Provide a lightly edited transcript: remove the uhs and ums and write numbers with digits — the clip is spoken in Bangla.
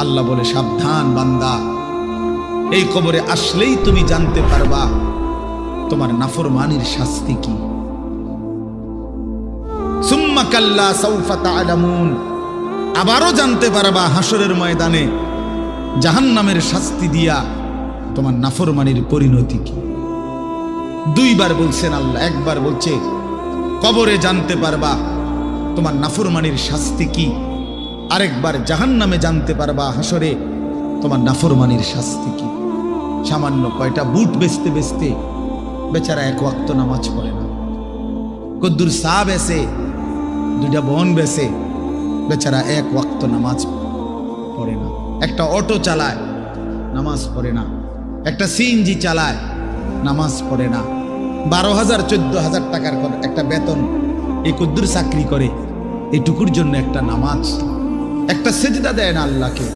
আল্লাহ বলে, সাবধান বান্দা, এই কবরে আসলেই তুমি জানতে পারবা তোমার নাফরমানির শাস্তি কি। সুম্মা কাল্লা সাউফা তা'লামুন, আবারও জানতে পারবা হাসরের ময়দানে জাহান্নামের শাস্তি দিয়া তোমার নাফরমানির পরিণতি কি। দুইবার বলছেন আল্লাহ, একবার বলছে কবরে জানতে পারবা তোমার নাফরমানির শাস্তি কি, আরেকবার জাহান্নামে জানতে পারবা হাসরে তোমার নাফরমানির শাস্তি কি। সামান্য কয়টা বুট বেচতে বেচতে বেচারা এক ওয়াক্ত নামাজ পড়ে না, কদ্দুর চা বেচে, দুইটা বন বেচে, বেচারা এক ওয়াক্ত নামাজ পড়ে না। একটা অটো চালায়, নামাজ পড়ে না। একটা সিএনজি চালায়, নামাজ পড়ে না। 12,000 14,000 টাকার একটা বেতন, এই কদ্দুর চাকরি করে, এটুকুর জন্য একটা নামাজ, একটা সেজদা দেয় না আল্লাহকে।